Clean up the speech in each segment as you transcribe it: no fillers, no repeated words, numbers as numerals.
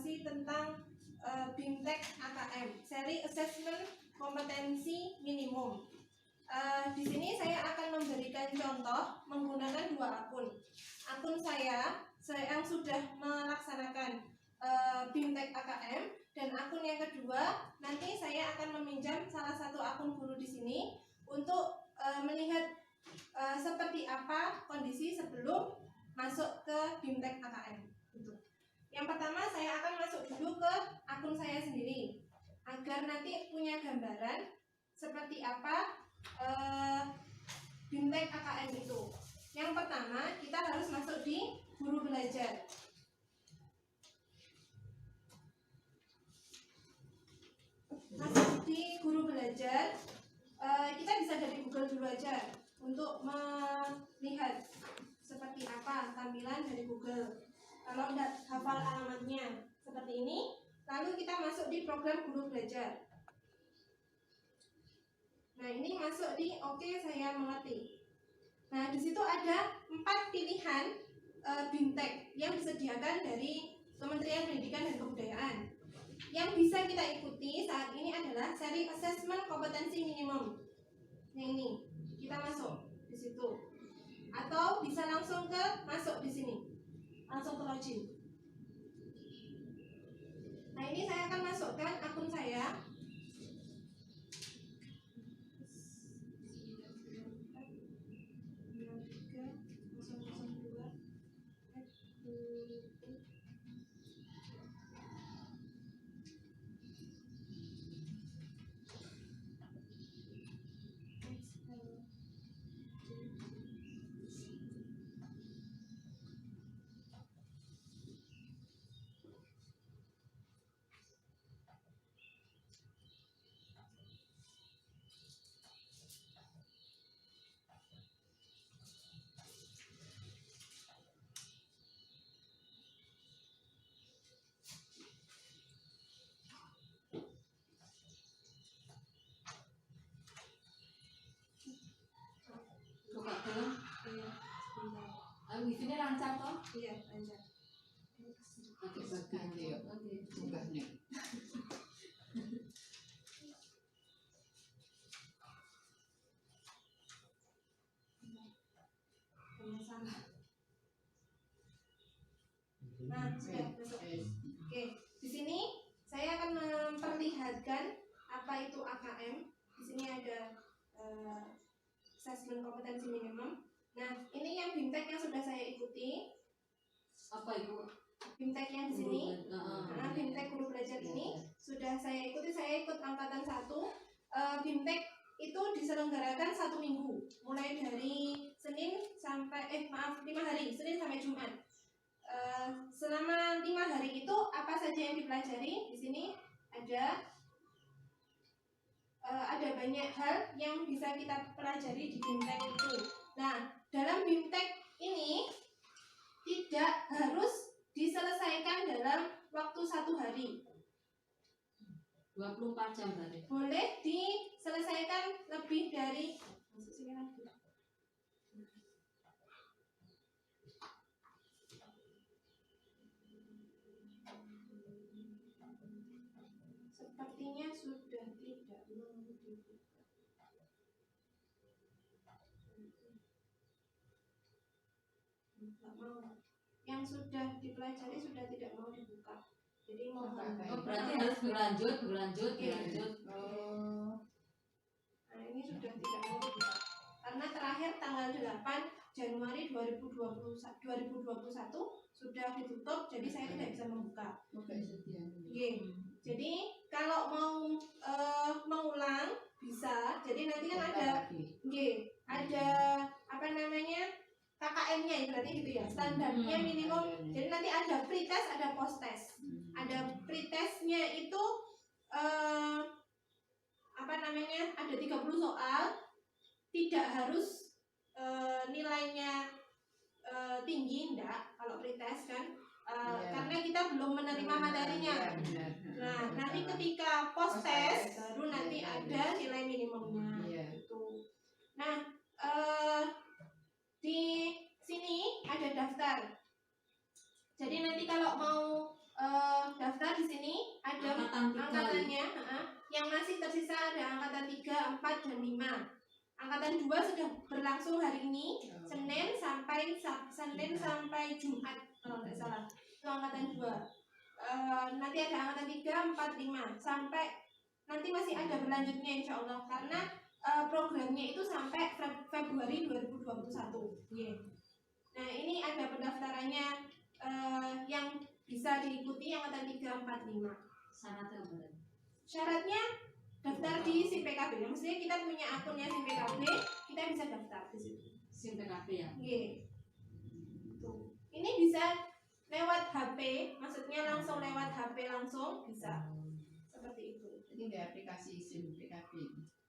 informasi tentang BIMTEK AKM, seri Assessment Kompetensi Minimum. Di sini saya akan memberikan contoh menggunakan dua akun. Akun saya yang sudah melaksanakan BIMTEK AKM, dan akun yang kedua nanti saya akan meminjam salah satu akun guru di sini untuk melihat seperti apa kondisi sebelum masuk ke BIMTEK AKM. Yang pertama saya akan masuk dulu ke akun saya sendiri agar nanti punya gambaran seperti apa BIMTEK AKM itu. Yang pertama kita harus masuk di guru belajar. Masuk di guru belajar, kita bisa dari Google dulu aja untuk melihat seperti apa tampilan dari Google. Kalau tidak hafal alamatnya seperti ini, lalu kita masuk di program guru belajar. Nah, ini masuk di oke, saya mengerti. Nah, di situ ada 4 pilihan BIMTEK yang disediakan dari Kementerian Pendidikan dan Kebudayaan. Yang bisa kita ikuti saat ini adalah seri Assessment Kompetensi Minimum. Yang ini, kita masuk di situ. Atau bisa langsung masuk di sini. Langsung ke login. Nah, ini saya akan masukkan akun saya. Wifi-nya lancar toh? Iya, lancar. Oke, bagian ya. Oke, bukannya. Nah, sudah masuk. Oke, di sini saya akan memperlihatkan apa itu AKM. Di sini ada Assessment Kompetensi Minimum. Nah, ini yang BIMTEK yang sudah saya ikuti. Apa itu? BIMTEK yang di sini. Nah, BIMTEK guru belajar ini sudah saya ikuti. Saya ikut angkatan 1. BIMTEK itu diselenggarakan 1 minggu, mulai dari Senin sampai 5 hari, Senin sampai Jumat. Selama 5 hari itu apa saja yang dipelajari? Di sini ada banyak hal yang bisa kita pelajari di BIMTEK itu. Nah, dalam BIMTEK ini tidak harus diselesaikan dalam waktu 1 hari. 24 jam berarti. Boleh diselesaikan lebih dari sepertinya sudah tidak mau dibuka. Tidak mau. Yang sudah dipelajari sudah tidak mau dibuka. Jadi mohon. Berarti harus berlanjut. Nah, ini sudah tidak mau dibuka. Karena terakhir tanggal 8 Januari 2021 sudah ditutup, jadi saya tidak bisa membuka. Jadi kalau mau mengulang bisa. Jadi nanti kan ada apa namanya KKM-nya, berarti gitu ya, standarnya minimum. Jadi nanti ada pretest, ada post-test. Ada pretestnya itu apa namanya, ada 30 soal, tidak harus nilainya tinggi, enggak kalau pretest kan. Karena kita belum menerima materinya. Nah, nanti ketika post test baru nanti ada nilai minimumnya gitu. Nah, di sini ada daftar. Jadi nanti kalau mau daftar di sini ada Angkatan 3. angkatannya, yang masih tersisa ada angkatan 3, 4, dan 5. Angkatan 2 sudah berlangsung hari ini, Senin sampai Jumat kalau nggak salah. Itu angkatan 2. Nanti ada angkatan 3, 4, 5 sampai nanti masih ada berlanjutnya insya Allah karena programnya itu sampai Februari 2021. Yeah. Nah ini ada pendaftarannya yang bisa diikuti angkatan 3, 4, 5. Syaratnya apa? Syaratnya daftar di SIM PKB. Maksudnya kita punya akunnya SIM PKB, kita bisa daftar di situ. SIM PKB ya? Yeah. Tuh. Ini bisa lewat HP, maksudnya langsung lewat HP langsung bisa. Seperti itu. Jadi di aplikasi SIM PKB.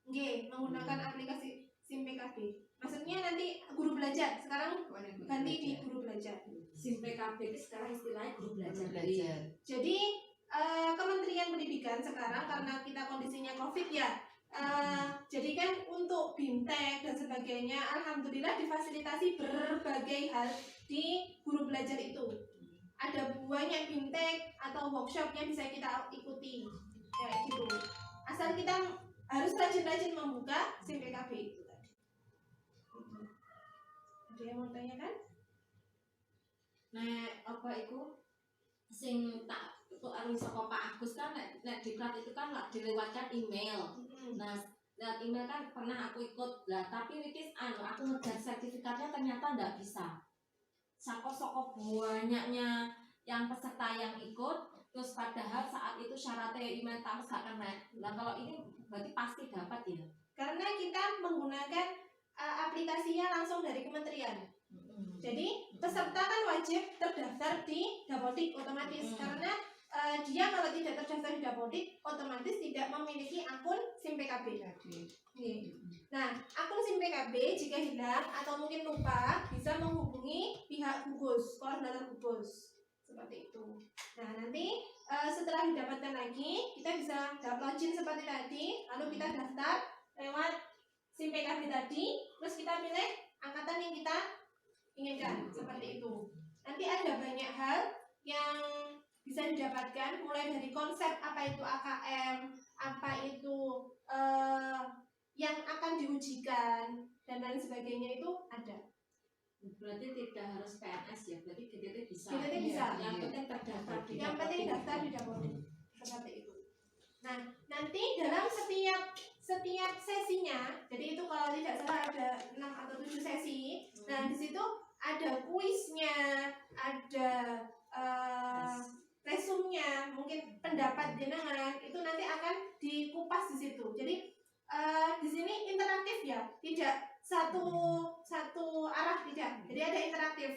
Nggih, menggunakan aplikasi SIM PKB. Maksudnya nanti guru belajar, sekarang ganti di guru belajar. SIM PKB itu sekarang istilahnya guru belajar. Jadi Kementerian Pendidikan sekarang karena kita kondisinya COVID ya, jadi kan untuk BIMTEK dan sebagainya, alhamdulillah difasilitasi berbagai hal di guru belajar itu. Ada banyak BIMTEK atau workshop yang bisa kita ikuti, kayak gitu. Asal kita harus rajin-rajin membuka SIM PKB itu tadi. Ada yang mau tanyakan? Nah, apa itu sing tak itu anu saka Pak Agus kan nek diklat itu kan lah dilewatkan email. Nah, dan email kan pernah aku ikut lah, tapi Rikis aku ngejar sertifikatnya ternyata nggak bisa. Soko banyaknya yang peserta yang ikut, terus padahal saat itu syaratnya email harus gak kena. Nah kalau ini berarti pasti dapat ya? Karena kita menggunakan aplikasinya langsung dari kementerian. Jadi peserta kan wajib terdaftar di Dapodik otomatis karena dia kalau tidak terdaftar di Dapodik otomatis tidak memiliki akun SIM PKB. Nah, akun SIM PKB jika hilang atau mungkin lupa bisa menghubungi pihak gugus, koordinator gugus seperti itu. Nah, nanti setelah didapatkan lagi kita bisa login seperti tadi, lalu kita daftar lewat SIM PKB tadi, terus kita pilih angkatan yang kita inginkan seperti itu. Nanti ada banyak hal yang bisa didapatkan mulai dari konsep apa itu AKM, apa itu yang akan diujikan dan lain sebagainya itu ada. Berarti tidak harus PNS ya, berarti GTT bisa. GTT bisa. Yang penting terdaftar di Yang penting daftar di Dapodik seperti itu. Nah, nanti dalam setiap sesinya, jadi itu kalau tidak salah ada 6 atau 7 sesi. Nah, di situ ada kuisnya, ada resumnya, mungkin pendapat jenengan itu nanti akan dikupas di situ. Jadi di sini interaktif ya, tidak satu arah tidak. Jadi ada interaktif.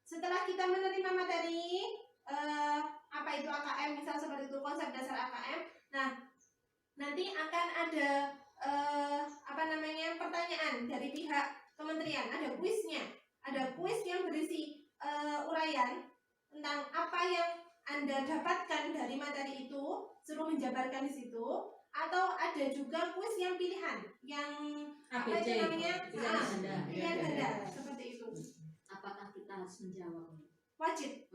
Setelah kita menerima materi apa itu AKM, misal seperti itu konsep dasar AKM. Nah, nanti akan ada pertanyaan dari pihak kementerian. Ada kuisnya, ada kuis yang berisi uraian tentang apa yang Anda dapatkan dari materi itu, suruh menjabarkan di situ. Atau ada juga kuis yang pilihan, yang apa itu namanya? Pilihan ganda, seperti itu. Apakah kita harus menjawab? Wajib.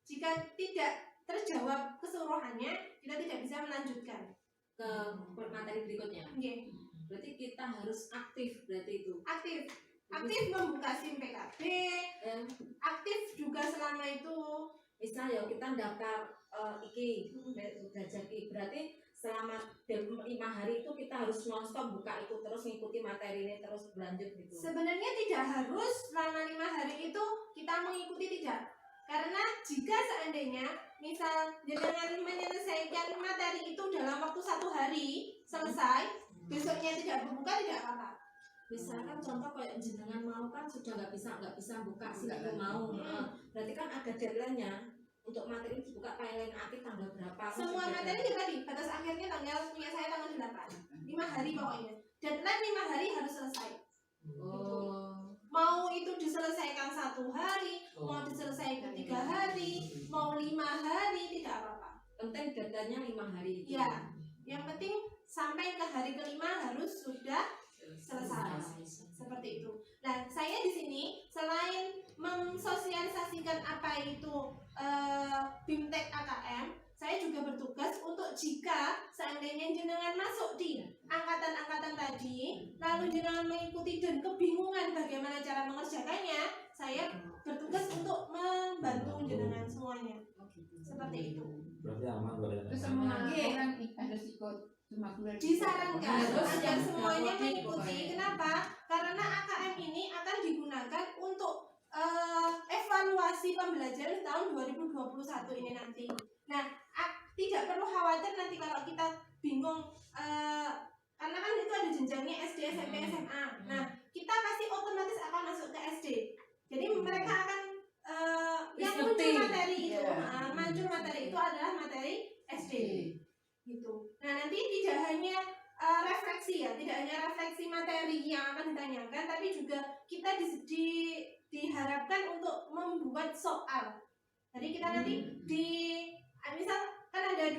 Jika tidak terjawab keseluruhannya, kita tidak bisa melanjutkan ke materi berikutnya. Okay. Berarti kita harus aktif, berarti itu. Aktif membuka SIM PKB, aktif juga selama itu. Misalnya kita daftar belajar berarti selama 5 hari itu kita harus nonstop buka itu terus mengikuti materi ini terus berlanjut gitu. Sebenarnya tidak harus selama 5 hari itu kita mengikuti, tidak. Karena jika seandainya misal dengan menyelesaikan materi itu dalam waktu 1 hari selesai, besoknya tidak berbuka, tidak apa-apa. Misalkan contoh kayak jenengan mau kan sudah nggak bisa buka sih mau. Berarti kan ada deadline-nya untuk materi dibuka paling aktif tanggal berapa? Semua materi tadi batas akhirnya punya saya tanggal 8. 5 hari pokoknya. Deadline 5 hari harus selesai. Mau itu diselesaikan 1 hari, mau diselesaikan 3 hari, mau 5 hari, tidak apa-apa. Penting deadline-nya 5 hari. Ya, yang penting sampai ke hari ke-5 harus sudah selesai. Seperti seperti itu. Nah, saya di sini selain mensosialisasikan apa itu BIMTEK AKM, saya juga bertugas untuk jika seandainya jenengan masuk di angkatan-angkatan tadi, lalu jenengan mengikuti dan kebingungan bagaimana cara mengerjakannya, saya bertugas untuk membantu jenengan semuanya. Seperti itu. Berarti aman boleh. Terus semua orang harus ikut cuma Disarankan Terus agar yang semuanya dapat mengikuti. pokoknya. Kenapa? Karena AKM ini akan digunakan untuk evaluasi pembelajaran tahun 2021 ini nanti. Nah, tidak perlu khawatir nanti kalau kita bingung, karena kan itu ada jenjangnya SD, SMP, SMA. Nah, kita pasti otomatis akan masuk ke SD. Jadi mereka akan yang muncul materi itu, muncul materi itu adalah materi SD. Gitu. Nah, nanti tidak hanya refleksi ya, tidak hanya refleksi materi yang akan ditanyakan, tapi juga kita diharapkan untuk membuat soal. Jadi kita nanti misal kan ada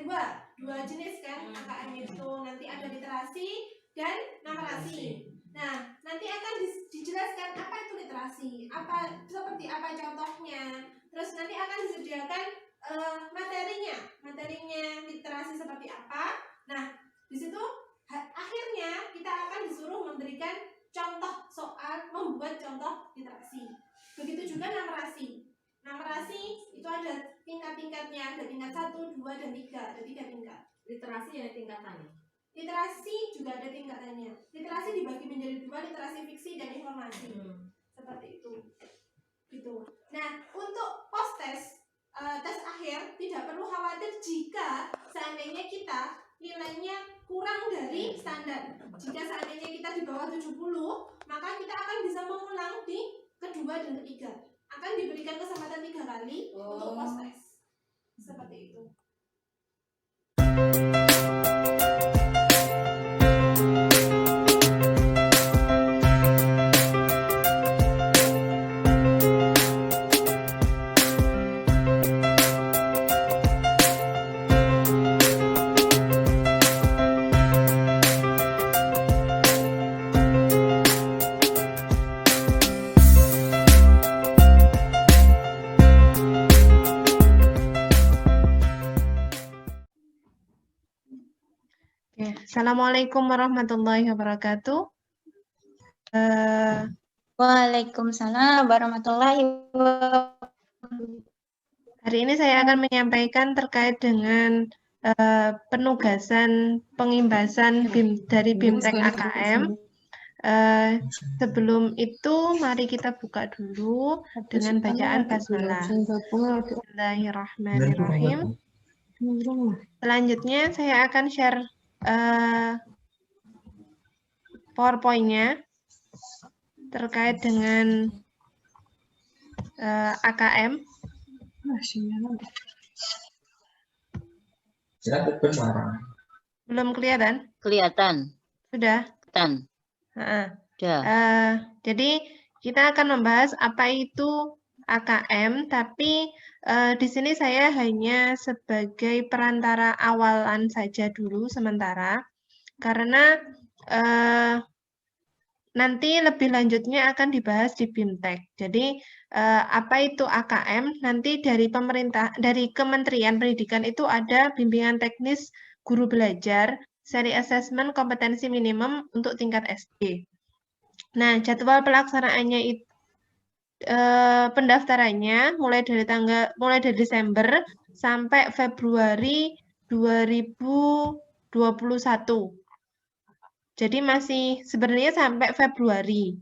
dua jenis kan AKM itu, nanti ada literasi dan narasi. Nah, nanti akan dijelaskan apa itu literasi, seperti apa contohnya. Terus nanti akan disediakan materinya literasi seperti apa. Nah, di situ akhirnya kita akan disuruh memberikan contoh soal, membuat contoh literasi. Begitu juga narasi. Narasi itu ada tingkat-tingkatnya, ada tingkat 1, 2, dan 3, ada 3 tingkat. Literasi ya tingkatannya. Literasi juga ada tingkatannya. Literasi dibagi menjadi 2, literasi fiksi dan informasi. Seperti itu. Gitu. Nah, untuk post-test, tes akhir tidak perlu khawatir jika seandainya kita nilainya kurang dari standar. Jika seandainya kita di bawah 70, maka kita akan bisa mengulang di kedua dan ketiga. Akan diberikan kesempatan 3 kali untuk post-test. Seperti itu. Assalamualaikum warahmatullahi wabarakatuh. Waalaikumsalam warahmatullahi wabarakatuh. Hari ini saya akan menyampaikan terkait dengan penugasan pengimbasan dari BIMTEK AKM. Sebelum itu, mari kita buka dulu dengan bacaan basmalah. Bismillahirrahmanirrahim. Selanjutnya saya akan share PowerPoint-nya terkait dengan AKM. Belum kelihatan? Kelihatan. Sudah? Kelihatan. Jadi kita akan membahas apa itu AKM, tapi di sini saya hanya sebagai perantara awalan saja dulu sementara, karena nanti lebih lanjutnya akan dibahas di BIMTEK. Jadi apa itu AKM? Nanti dari pemerintah, dari Kementerian Pendidikan itu ada bimbingan teknis guru belajar, seri asesmen kompetensi minimum untuk tingkat SD. Nah, jadwal pelaksanaannya itu pendaftarannya mulai dari Desember sampai Februari 2021. Jadi masih sebenarnya sampai Februari.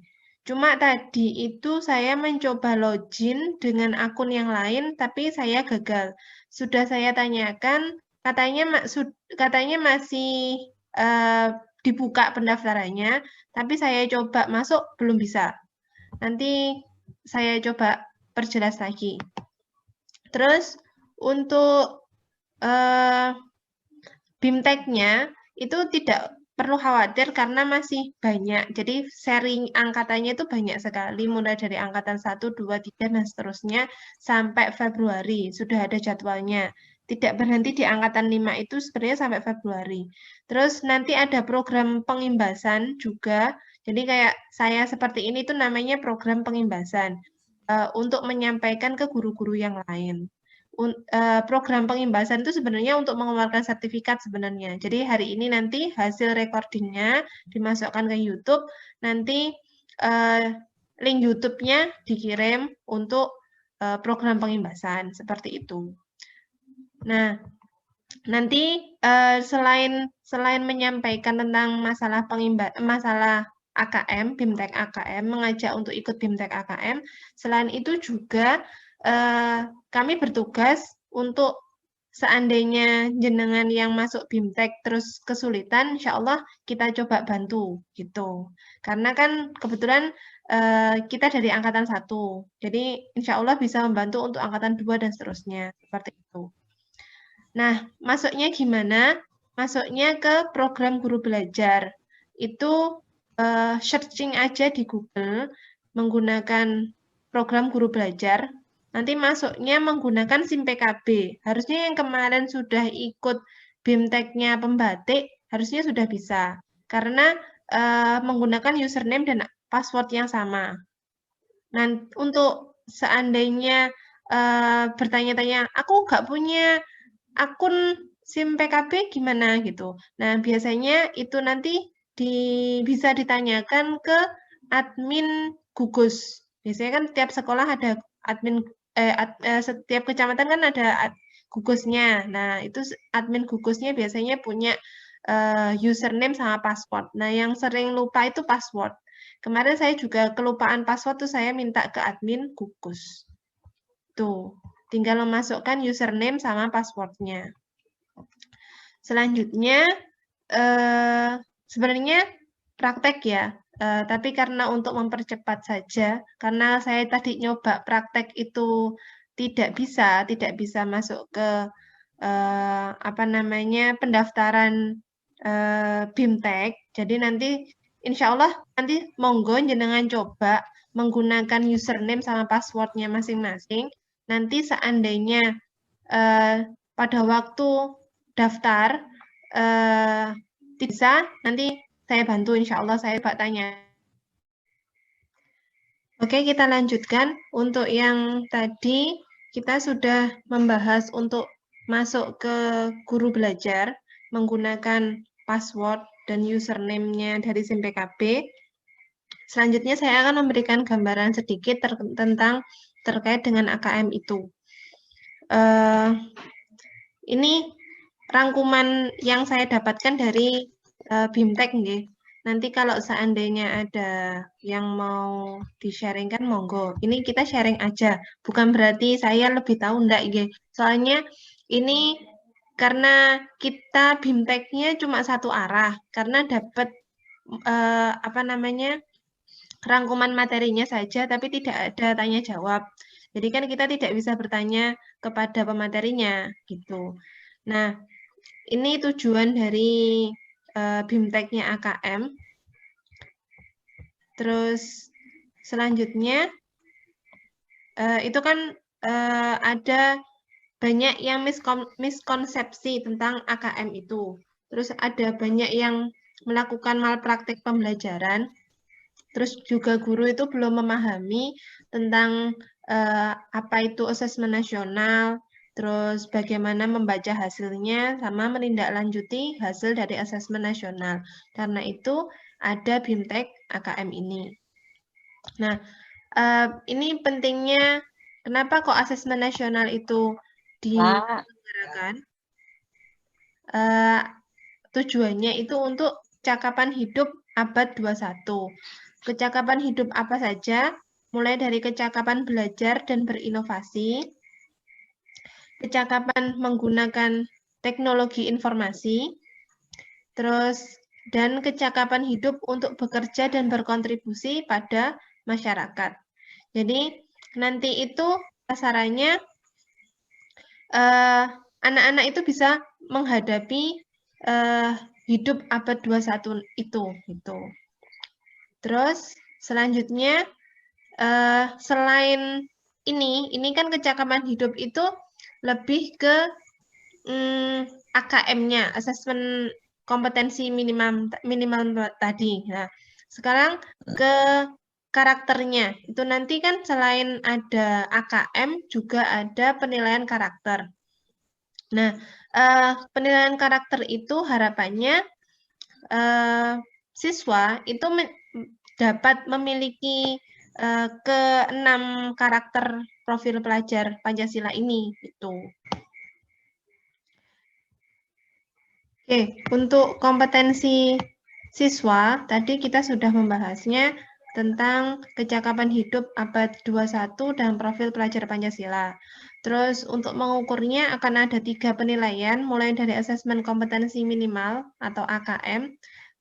Cuma tadi itu saya mencoba login dengan akun yang lain, tapi saya gagal. Sudah saya tanyakan, katanya masih dibuka pendaftarannya, tapi saya coba masuk belum bisa. Nanti saya coba perjelas lagi. Terus untuk BIMTEK-nya itu tidak perlu khawatir karena masih banyak. Jadi sharing angkatannya itu banyak sekali, mulai dari angkatan 1, 2, 3, dan seterusnya sampai Februari. Sudah ada jadwalnya. Tidak berhenti di angkatan 5 itu sebenarnya sampai Februari. Terus nanti ada program pengimbasan juga. Jadi kayak saya seperti ini itu namanya program pengimbasan untuk menyampaikan ke guru-guru yang lain. Program pengimbasan itu sebenarnya untuk mengeluarkan sertifikat sebenarnya. Jadi hari ini nanti hasil recordingnya dimasukkan ke YouTube, nanti link YouTube-nya dikirim untuk program pengimbasan seperti itu. Nah, nanti selain menyampaikan tentang masalah AKM, BIMTEK AKM, mengajak untuk ikut BIMTEK AKM, selain itu juga kami bertugas untuk seandainya jenengan yang masuk BIMTEK terus kesulitan, insya Allah kita coba bantu gitu. Karena kan kebetulan kita dari angkatan 1, jadi insya Allah bisa membantu untuk angkatan 2 dan seterusnya, seperti itu. Nah, masuknya gimana? Masuknya ke program guru belajar. Itu searching aja di Google menggunakan program guru belajar. Nanti masuknya menggunakan SIM PKB. Harusnya yang kemarin sudah ikut BIMTEK-nya pembatik, harusnya sudah bisa. Karena menggunakan username dan password yang sama. Nah, untuk seandainya bertanya-tanya, aku nggak punya akun SIM PKB gimana gitu. Nah, biasanya itu nanti bisa ditanyakan ke admin gugus. Biasanya kan tiap sekolah ada admin, setiap kecamatan kan ada gugusnya. Nah, itu admin gugusnya biasanya punya username sama password. Nah, yang sering lupa itu password. Kemarin saya juga kelupaan password tuh saya minta ke admin gugus. Tuh, tinggal memasukkan username sama passwordnya. Selanjutnya, sebenarnya praktek ya, tapi karena untuk mempercepat saja, karena saya tadi nyoba praktek itu tidak bisa masuk ke pendaftaran BIMTEK. Jadi nanti insya Allah nanti monggo jenengan coba menggunakan username sama passwordnya masing-masing. Nanti seandainya pada waktu daftar bisa, nanti saya bantu insya Allah, saya coba tanya. Oke, kita lanjutkan. Untuk yang tadi kita sudah membahas untuk masuk ke guru belajar menggunakan password dan username-nya dari SIM PKB. Selanjutnya saya akan memberikan gambaran sedikit tentang terkait dengan AKM itu. Ini rangkuman yang saya dapatkan dari BIMTEK nggih. Nanti kalau seandainya ada yang mau di-sharingkan, monggo. Ini kita sharing aja, bukan berarti saya lebih tahu enggak nggih. Soalnya ini karena kita BIMTEK-nya cuma satu arah, karena dapat rangkuman materinya saja, tapi tidak ada tanya jawab. Jadi kan kita tidak bisa bertanya kepada pematerinya gitu. Nah, ini tujuan dari BIMTEK-nya AKM. Terus selanjutnya itu kan ada banyak yang miskonsepsi tentang AKM itu. Terus ada banyak yang melakukan malpraktik pembelajaran. Terus juga guru itu belum memahami tentang apa itu asesmen nasional, terus bagaimana membaca hasilnya, sama menindaklanjuti hasil dari asesmen nasional. Karena itu ada BIMTEK AKM ini. Nah, ini pentingnya kenapa kok asesmen nasional itu diselenggarakan? Tujuannya itu untuk cakapan hidup abad 21. Kecakapan hidup apa saja? Mulai dari kecakapan belajar dan berinovasi, kecakapan menggunakan teknologi informasi, terus dan kecakapan hidup untuk bekerja dan berkontribusi pada masyarakat. Jadi nanti itu sasarannya anak-anak itu bisa menghadapi hidup abad 21 itu gitu. Terus selanjutnya selain ini kan kecakapan hidup itu lebih ke AKM-nya, asesmen kompetensi minimal tadi. Nah, Sekarang ke karakternya. Itu nanti kan selain ada AKM juga ada penilaian karakter. Nah, penilaian karakter itu harapannya siswa itu dapat memiliki ke-6 karakter profil pelajar Pancasila ini gitu. Oke, untuk kompetensi siswa tadi kita sudah membahasnya tentang kecakapan hidup abad 21 dan profil pelajar Pancasila. Terus untuk mengukurnya akan ada 3 penilaian, mulai dari asesmen kompetensi minimal atau AKM,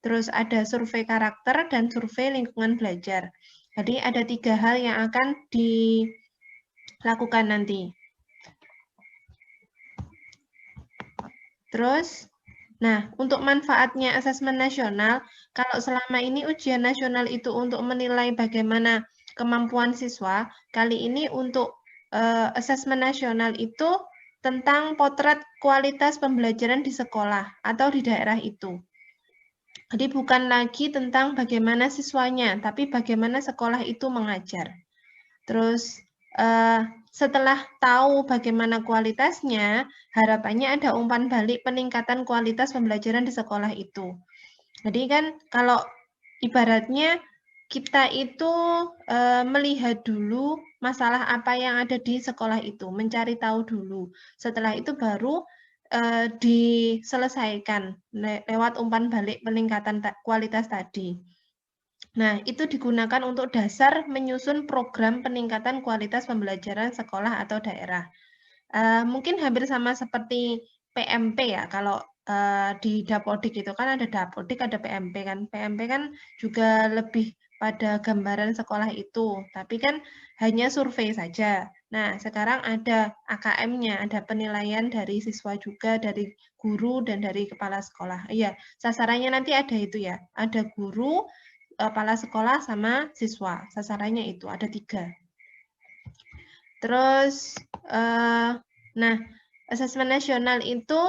terus ada survei karakter dan survei lingkungan belajar. Jadi ada 3 hal yang akan dilakukan nanti. Terus, nah, untuk manfaatnya asesmen nasional, kalau selama ini ujian nasional itu untuk menilai bagaimana kemampuan siswa, kali ini untuk asesmen nasional itu tentang potret kualitas pembelajaran di sekolah atau di daerah itu. Jadi bukan lagi tentang bagaimana siswanya, tapi bagaimana sekolah itu mengajar. Terus setelah tahu bagaimana kualitasnya, harapannya ada umpan balik peningkatan kualitas pembelajaran di sekolah itu. Jadi kan kalau ibaratnya kita itu melihat dulu masalah apa yang ada di sekolah itu, mencari tahu dulu. Setelah itu baru diselesaikan lewat umpan balik peningkatan kualitas tadi. Nah, itu digunakan untuk dasar menyusun program peningkatan kualitas pembelajaran sekolah atau daerah. Mungkin hampir sama seperti PMP ya, kalau di Dapodik itu kan ada Dapodik, ada PMP kan. PMP kan juga lebih pada gambaran sekolah itu, tapi kan hanya survei saja. Nah, sekarang ada AKM-nya, ada penilaian dari siswa juga, dari guru, dan dari kepala sekolah. Iya, sasarannya nanti ada itu ya, ada guru, kepala sekolah, sama siswa. Sasarannya itu, ada 3. Terus, nah, asesmen nasional itu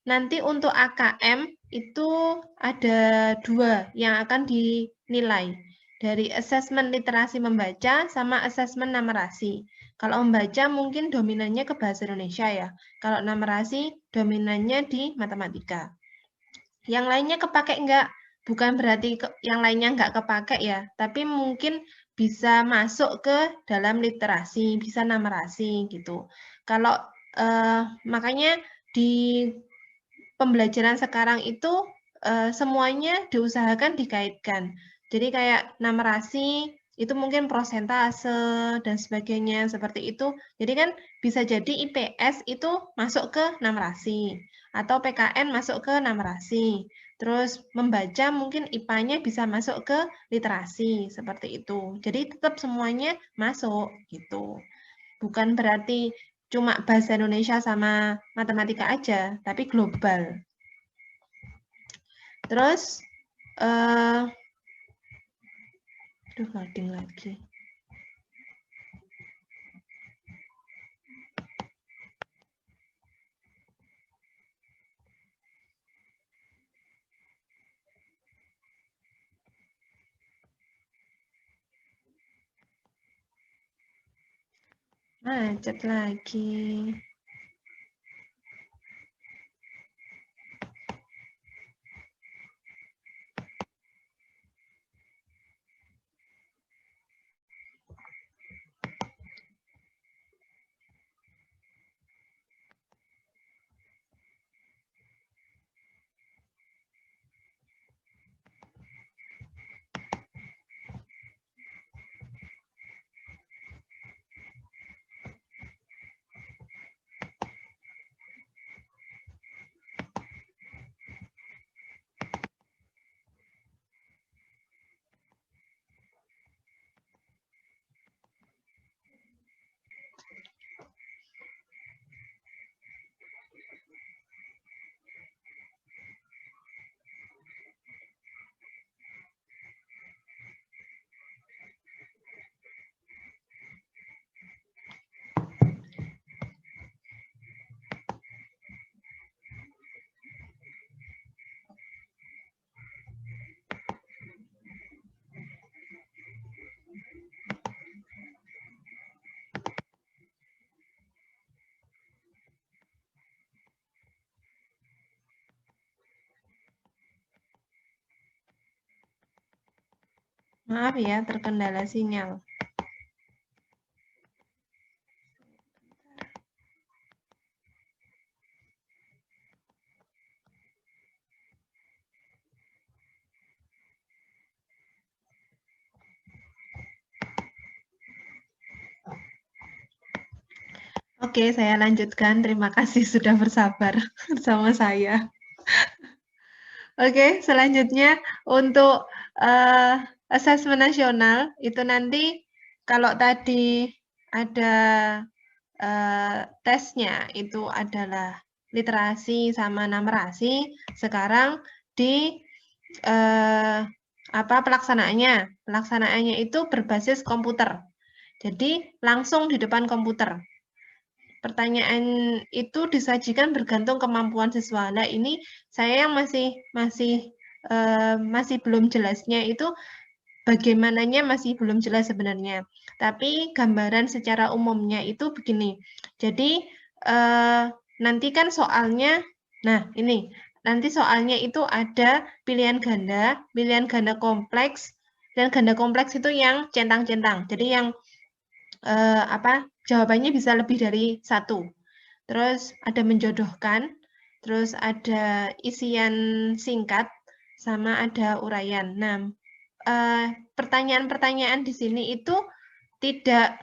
nanti untuk AKM itu ada 2 yang akan dinilai. Dari asesmen literasi membaca sama asesmen numerasi. Kalau membaca mungkin dominannya ke bahasa Indonesia ya. Kalau numerasi dominannya di matematika. Yang lainnya kepake enggak? Bukan berarti yang lainnya enggak kepake ya, tapi mungkin bisa masuk ke dalam literasi, bisa numerasi gitu. Kalau makanya di pembelajaran sekarang itu semuanya diusahakan dikaitkan. Jadi kayak numerasi itu mungkin prosentase dan sebagainya seperti itu. Jadi kan bisa jadi IPS itu masuk ke numerasi atau PKN masuk ke numerasi. Terus membaca mungkin IPA-nya bisa masuk ke literasi seperti itu. Jadi tetap semuanya masuk gitu. Bukan berarti cuma bahasa Indonesia sama matematika aja, tapi global. Terus loading lagi. Macet lagi. Maaf ya, terkendala sinyal. Oke, saya lanjutkan. Terima kasih sudah bersabar bersama saya. Oke, selanjutnya untuk asesmen nasional itu nanti kalau tadi ada tesnya itu adalah literasi sama numerasi, sekarang di pelaksanaannya itu berbasis komputer. Jadi langsung di depan komputer. Pertanyaan itu disajikan bergantung kemampuan siswa. Nah, ini saya yang masih belum jelasnya itu bagaimananya masih belum jelas sebenarnya. Tapi gambaran secara umumnya itu begini. Jadi nanti kan soalnya, nah ini nanti soalnya itu ada pilihan ganda kompleks, dan ganda kompleks itu yang centang-centang. Jadi yang jawabannya bisa lebih dari satu. Terus ada menjodohkan, terus ada isian singkat, sama ada uraian. Nah, pertanyaan-pertanyaan di sini itu tidak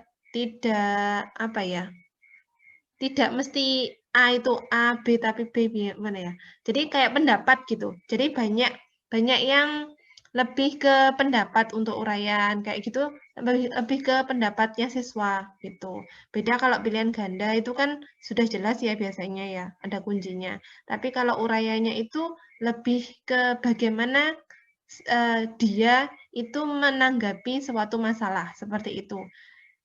tidak mesti A itu A, B tapi B mana ya. Jadi kayak pendapat gitu. Jadi banyak yang lebih ke pendapat untuk uraian kayak gitu, lebih ke pendapatnya siswa gitu. Beda kalau pilihan ganda itu kan sudah jelas ya biasanya ya, ada kuncinya. Tapi kalau uraiannya itu lebih ke bagaimana dia itu menanggapi suatu masalah seperti itu.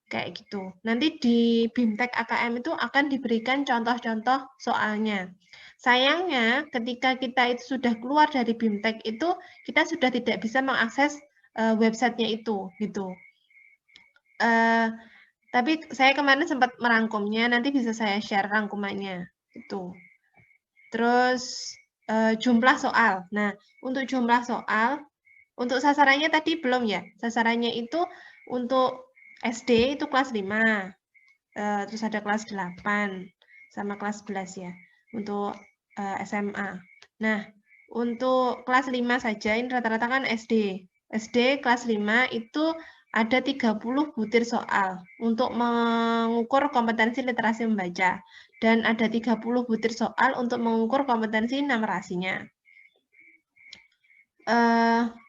Kayak gitu. Nanti di BIMTEK AKM itu akan diberikan contoh-contoh soalnya. Sayangnya ketika kita itu sudah keluar dari BIMTEK itu kita sudah tidak bisa mengakses websitenya itu gitu. Tapi saya kemarin sempat merangkumnya, nanti bisa saya share rangkumannya itu. Terus jumlah soal. Nah, untuk jumlah soal, untuk sasarannya tadi belum ya. Sasarannya itu untuk SD itu kelas 5, terus ada kelas 8, sama kelas 11 ya, untuk SMA. Nah, untuk kelas 5 saja, ini rata-rata kan SD. SD kelas 5 itu ada 30 butir soal untuk mengukur kompetensi literasi membaca. Dan ada 30 butir soal untuk mengukur kompetensi numerasinya.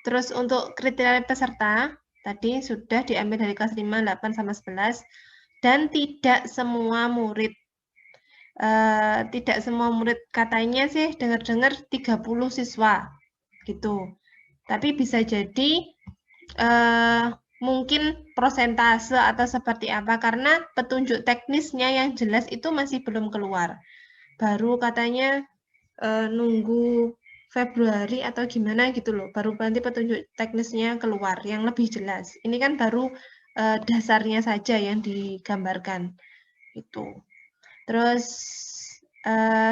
Terus untuk kriteria peserta, tadi sudah diambil dari kelas 5, 8, sama 11. Dan tidak semua murid katanya sih dengar-dengar 30 siswa gitu. Tapi bisa jadi mungkin prosentase atau seperti apa karena petunjuk teknisnya yang jelas itu masih belum keluar. Baru katanya nunggu Februari atau gimana gitu loh, baru nanti petunjuk teknisnya keluar yang lebih jelas. Ini kan baru dasarnya saja yang digambarkan itu. Terus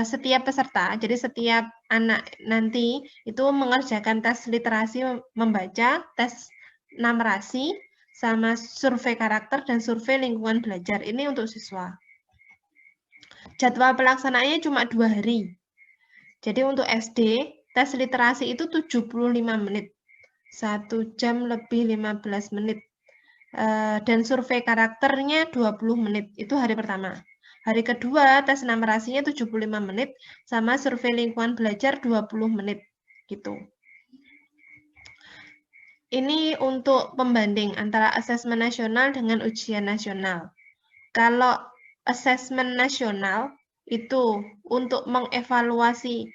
setiap peserta, jadi setiap anak nanti itu mengerjakan tes literasi membaca, tes numerasi, sama survei karakter dan survei lingkungan belajar. Ini untuk siswa. Jadwal pelaksanaannya cuma 2 hari. Jadi untuk SD, tes literasi itu 75 menit. 1 jam lebih 15 menit. Dan survei karakternya 20 menit. Itu hari pertama. Hari kedua, tes numerasinya 75 menit, sama survei lingkungan belajar 20 menit. Gitu. Ini untuk pembanding antara asesmen nasional dengan ujian nasional. Kalau asesmen nasional itu untuk mengevaluasi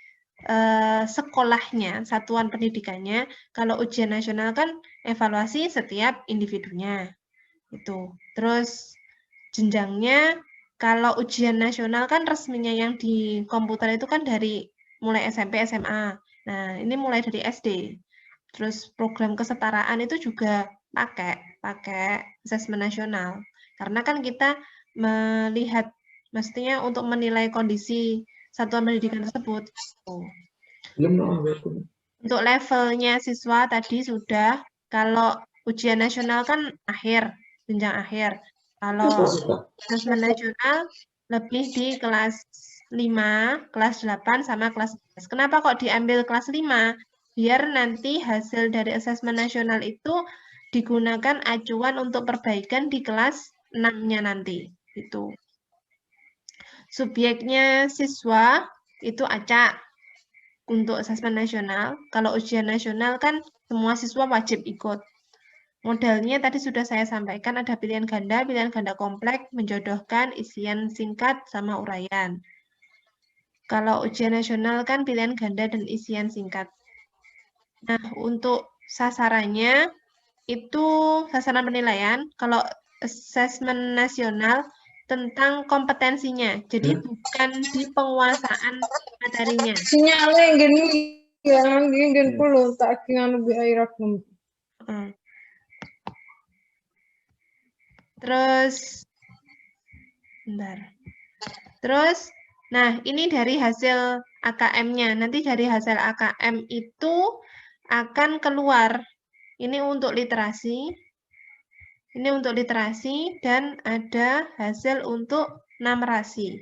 sekolahnya, satuan pendidikannya. Kalau ujian nasional kan evaluasi setiap individunya. Itu. Terus jenjangnya, kalau ujian nasional kan resminya yang di komputer itu kan dari mulai SMP, SMA. Nah, ini mulai dari SD. Terus program kesetaraan itu juga pakai asesmen nasional. Karena kan kita melihat, mestinya untuk menilai kondisi satuan pendidikan tersebut. Untuk levelnya siswa tadi sudah, kalau ujian nasional kan akhir, jenjang akhir. Kalau asesmen nasional lebih di kelas 5, kelas 8, sama kelas 11. Kenapa kok diambil kelas 5? Biar nanti hasil dari asesmen nasional itu digunakan acuan untuk perbaikan di kelas 6-nya nanti. Itu. Subjeknya siswa itu acak untuk asesmen nasional. Kalau ujian nasional kan semua siswa wajib ikut. Modelnya tadi sudah saya sampaikan, ada pilihan ganda kompleks, menjodohkan, isian singkat, sama uraian. Kalau ujian nasional kan pilihan ganda dan isian singkat. Nah, untuk sasarannya itu sasaran penilaian, kalau asesmen nasional tentang kompetensinya, jadi bukan di penguasaan materinya. Sinyalnya gini, yang gini puluh tak nganu bi air aku. Terus, bentar. Terus, nah ini dari hasil AKM-nya. Nanti dari hasil AKM itu akan keluar. Ini untuk literasi. Ini untuk literasi dan ada hasil untuk numerasi.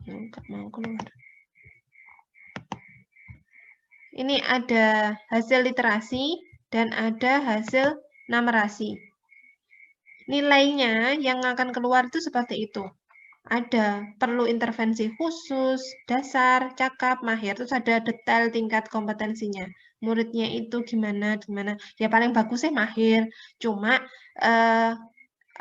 Enggak mau keluar. Ini ada hasil literasi dan ada hasil numerasi. Nilainya yang akan keluar itu seperti itu. Ada perlu intervensi khusus, dasar, cakap, mahir, terus ada detail tingkat kompetensinya. Muridnya itu gimana. Ya paling bagus sih mahir. Cuma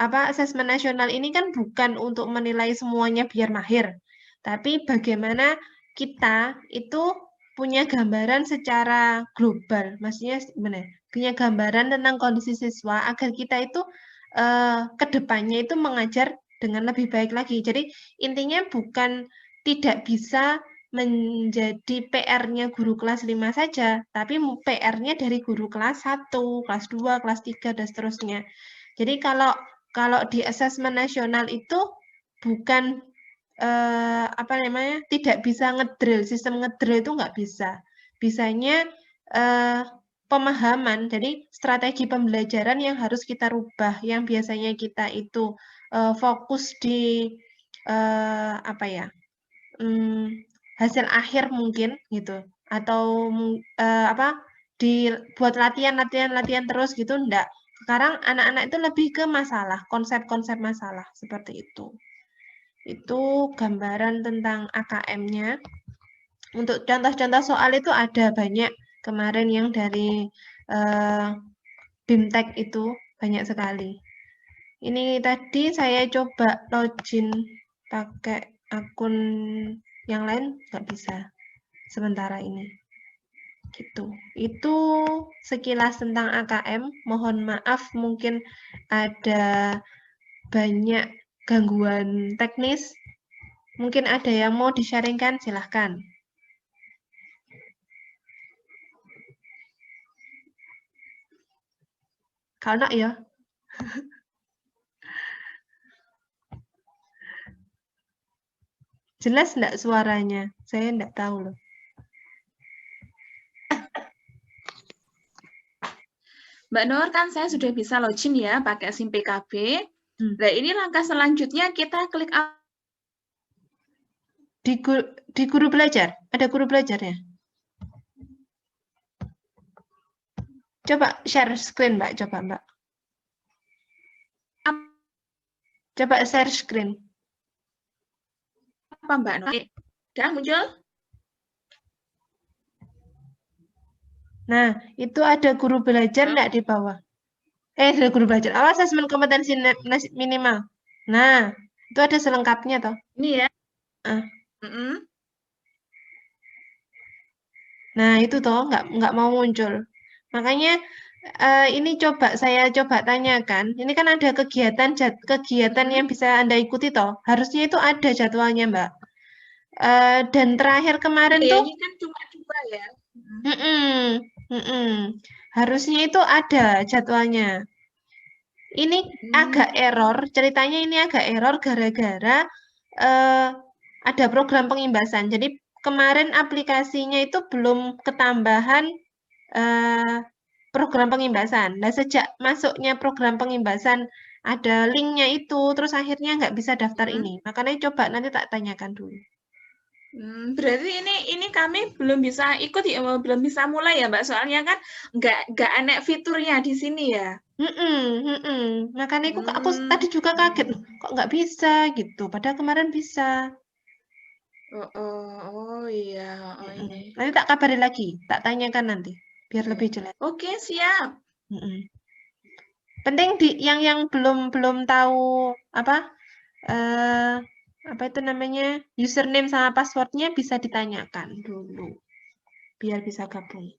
asesmen nasional ini kan bukan untuk menilai semuanya biar mahir. Tapi bagaimana kita itu punya gambaran secara global. Maksudnya gimana? Punya gambaran tentang kondisi siswa agar kita itu ke depannya itu mengajar dengan lebih baik lagi. Jadi intinya bukan tidak bisa menjadi PR-nya guru kelas 5 saja, tapi PR-nya dari guru kelas 1, kelas 2, kelas 3, dan seterusnya. Jadi kalau di asesmen nasional itu bukan tidak bisa ngedrill, sistem ngedrill itu nggak bisa. Bisanya pemahaman, jadi strategi pembelajaran yang harus kita rubah, yang biasanya kita itu fokus di hasil akhir mungkin gitu, atau dibuat latihan terus gitu, enggak. Sekarang anak-anak itu lebih ke masalah, konsep-konsep masalah seperti itu. Itu gambaran tentang AKM-nya. Untuk contoh-contoh soal itu ada banyak. Kemarin yang dari BIMTEK itu banyak sekali. Ini tadi saya coba login pakai akun yang lain, nggak bisa sementara ini. Gitu. Itu sekilas tentang AKM. Mohon maaf mungkin ada banyak gangguan teknis. Mungkin ada yang mau di-sharingkan, silahkan. Kalau enggak ya. Jelas enggak suaranya? Saya enggak tahu loh. Mbak Nur, kan saya sudah bisa login ya pakai SIM PKB. Nah, ini langkah selanjutnya kita klik di guru belajar. Ada guru belajarnya? Coba share screen, Mbak. Coba, Mbak. Coba share screen. Apa, Mbak Nur? Udah muncul? Nah, itu ada guru belajar enggak di bawah? Ada guru belajar. Asesmen kompetensi minimal. Nah, itu ada selengkapnya toh. Ini ya. Nah, itu toh nggak mau muncul. Makanya ini saya coba tanyakan. Ini kan ada kegiatan yang bisa Anda ikuti toh. Harusnya itu ada jadwalnya, Mbak. Dan terakhir kemarin tuh ini kan cuma 2 ya. Harusnya itu ada jadwalnya. Ini agak error, ceritanya ini agak error gara-gara ada program pengimbasan. Jadi kemarin aplikasinya itu belum ketambahan program pengimbasan. Nah, sejak masuknya program pengimbasan ada linknya itu, terus akhirnya nggak bisa daftar ini. Makanya coba nanti tak tanyakan dulu. Berarti ini kami belum bisa ikut ya, belum bisa mulai ya Mbak. Soalnya kan nggak aneh fiturnya di sini ya. Makanya aku tadi juga kaget, kok nggak bisa gitu. Padahal kemarin bisa. Oh iya, ini. Nanti tak kabarin lagi, tak tanyakan nanti, biar lebih jelas. Oke, siap. Penting yang belum tahu apa itu namanya username sama passwordnya bisa ditanyakan dulu, biar bisa gabung.